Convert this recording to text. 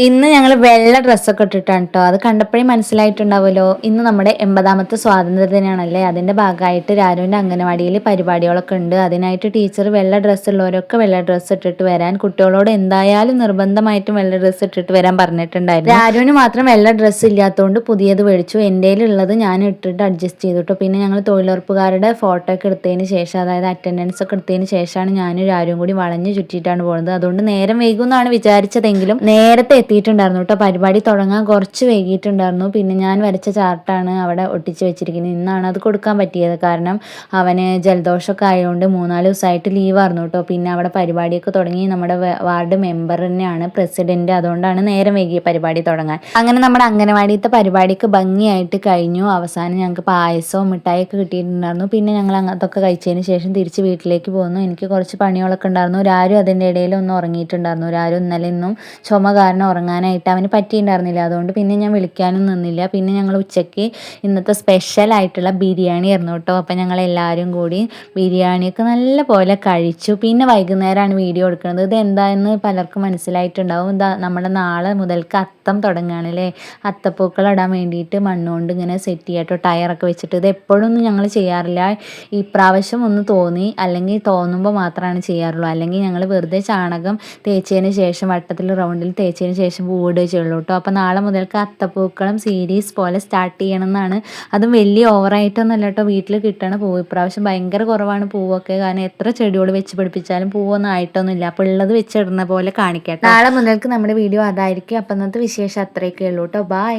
ഇന്ന് ഞങ്ങൾ വെള്ള ഡ്രസ്സൊക്കെ ഇട്ടിട്ടാണ് കേട്ടോ. അത് കണ്ടപ്പോഴേ മനസ്സിലായിട്ടുണ്ടാവുമല്ലോ, ഇന്ന് നമ്മുടെ 80ാമത്തെ സ്വാതന്ത്ര്യ ദിനമാണല്ലേ. അതിൻ്റെ ഭാഗമായിട്ട് രാരുവിൻ്റെ അംഗനവാടിയിൽ പരിപാടികളൊക്കെ ഉണ്ട്. അതിനായിട്ട് ടീച്ചർ വെള്ള ഡ്രസ്സ് ഉള്ളവരൊക്കെ വെള്ള ഡ്രസ്സ് ഇട്ടിട്ട് വരാൻ, കുട്ടികളോട് എന്തായാലും നിർബന്ധമായിട്ടും വെള്ള ഡ്രസ്സ് ഇട്ടിട്ട് വരാൻ പറഞ്ഞിട്ടുണ്ടായിരുന്നു. രാരുവിന് മാത്രം വെള്ള ഡ്രസ്സ് ഇല്ലാത്തതുകൊണ്ട് പുതിയത് മേടിച്ചു. എൻ്റെ ഉള്ളത് ഞാൻ ഇട്ടിട്ട് അഡ്ജസ്റ്റ് ചെയ്തു കേട്ടോ. പിന്നെ ഞങ്ങൾ തൊഴിലുറപ്പുകാരുടെ ഫോട്ടോ ഒക്കെ എടുത്തതിന് ശേഷം, അതായത് അറ്റൻഡൻസ് ഒക്കെ എടുത്തതിന് ശേഷമാണ് ഞാനും രാരും കൂടി വളഞ്ഞു ചുറ്റിയിട്ടാണ് പോകുന്നത്. അതുകൊണ്ട് നേരം വൈകുമെന്നാണ് വിചാരിച്ചതെങ്കിലും നേരത്തെ എത്തിയിട്ടുണ്ടായിരുന്നു കേട്ടോ. പരിപാടി തുടങ്ങാൻ കുറച്ച് വൈകിയിട്ടുണ്ടായിരുന്നു. പിന്നെ ഞാൻ വരച്ച ചാർട്ടാണ് അവിടെ ഒട്ടിച്ച് വെച്ചിരിക്കുന്നത്. ഇന്നാണ് അത് കൊടുക്കാൻ പറ്റിയത്. കാരണം അവന് ജലദോഷമൊക്കെ ആയതുകൊണ്ട് 3-4 ദിവസമായിട്ട് ലീവായിരുന്നു കേട്ടോ. പിന്നെ അവിടെ പരിപാടിയൊക്കെ തുടങ്ങി നമ്മുടെ വാർഡ് മെമ്പർ തന്നെയാണ് പ്രസിഡന്റ്. അതുകൊണ്ടാണ് നേരം വൈകിയ പരിപാടി തുടങ്ങാൻ. അങ്ങനെ നമ്മുടെ അംഗനവാടിയത്തെ പരിപാടിക്ക് ഭംഗിയായിട്ട് കഴിഞ്ഞു. അവസാനം ഞങ്ങൾക്ക് പായസവും മിഠായിയൊക്കെ കിട്ടിയിട്ടുണ്ടായിരുന്നു. പിന്നെ ഞങ്ങൾ അതൊക്കെ കഴിച്ചതിന് ശേഷം തിരിച്ച് വീട്ടിലേക്ക് പോന്നു. എനിക്ക് കുറച്ച് പണികളൊക്കെ ഉണ്ടായിരുന്നു. രാരും അതിൻ്റെ ഇടയിൽ ഒന്ന് ഉറങ്ങിയിട്ടുണ്ടായിരുന്നു. രാരും ഇന്നലെ ഇന്നും ചുമ കാരണം ഉറങ്ങാനായിട്ട് അവന് പറ്റിയിട്ടുണ്ടായിരുന്നില്ല. അതുകൊണ്ട് പിന്നെ ഞാൻ വിളിക്കാനും നിന്നില്ല. പിന്നെ ഞങ്ങൾ ഉച്ചയ്ക്ക് ഇന്നത്തെ സ്പെഷ്യൽ ആയിട്ടുള്ള ബിരിയാണി ആയിരുന്നു കേട്ടോ. അപ്പം ഞങ്ങൾ എല്ലാവരും കൂടി ബിരിയാണിയൊക്കെ നല്ല പോലെ കഴിച്ചു. പിന്നെ വൈകുന്നേരമാണ് വീഡിയോ എടുക്കുന്നത്. ഇത് എന്താണെന്ന് പലർക്കും മനസ്സിലായിട്ടുണ്ടാവും. ഇതാ നമ്മുടെ നാളെ മുതൽക്ക് അത്തം തുടങ്ങുകയാണ് അല്ലേ. അത്തപ്പൂക്കൾ ഇടാൻ വേണ്ടിയിട്ട് മണ്ണുകൊണ്ട് ഇങ്ങനെ സെറ്റ് ചെയ്യാട്ടോ, ടയറൊക്കെ വെച്ചിട്ട്. ഇത് എപ്പോഴൊന്നും ഞങ്ങൾ ചെയ്യാറില്ല. ഈ പ്രാവശ്യം ഒന്ന് തോന്നി, അല്ലെങ്കിൽ തോന്നുമ്പോൾ മാത്രമാണ് ചെയ്യാറുള്ളൂ. അല്ലെങ്കിൽ ഞങ്ങൾ വെറുതെ ചാണകം തേച്ചതിന് ശേഷം വട്ടത്തിൽ റൗണ്ടിൽ തേച്ചതിന് ശേഷം പൂവിടുക ചെയ്യുള്ളൂ കേട്ടോ. അപ്പോൾ നാളെ മുതൽക്ക് അത്തപ്പൂക്കളം സീരീസ് പോലെ സ്റ്റാർട്ട് ചെയ്യണം എന്നാണ്. അതും വലിയ ഓവറായിട്ടൊന്നുമല്ല കേട്ടോ. വീട്ടിൽ കിട്ടണ പൂവ് ഇപ്രാവശ്യം ഭയങ്കര കുറവാണ് പൂവൊക്കെ. കാരണം എത്ര ചെടിയോട് വെച്ച് പിടിപ്പിച്ചാലും പൂവൊന്നും ആയിട്ടൊന്നുമില്ല. അപ്പോൾ ഉള്ളത് വെച്ചിടുന്ന പോലെ കാണിക്കാം. നാളെ മുതൽക്ക് നമ്മുടെ വീഡിയോ അതായിരിക്കും. അപ്പം ഇന്നത്തെ വിശേഷം അത്രയൊക്കെ ഉള്ളൂ കേട്ടോ. ബൈ.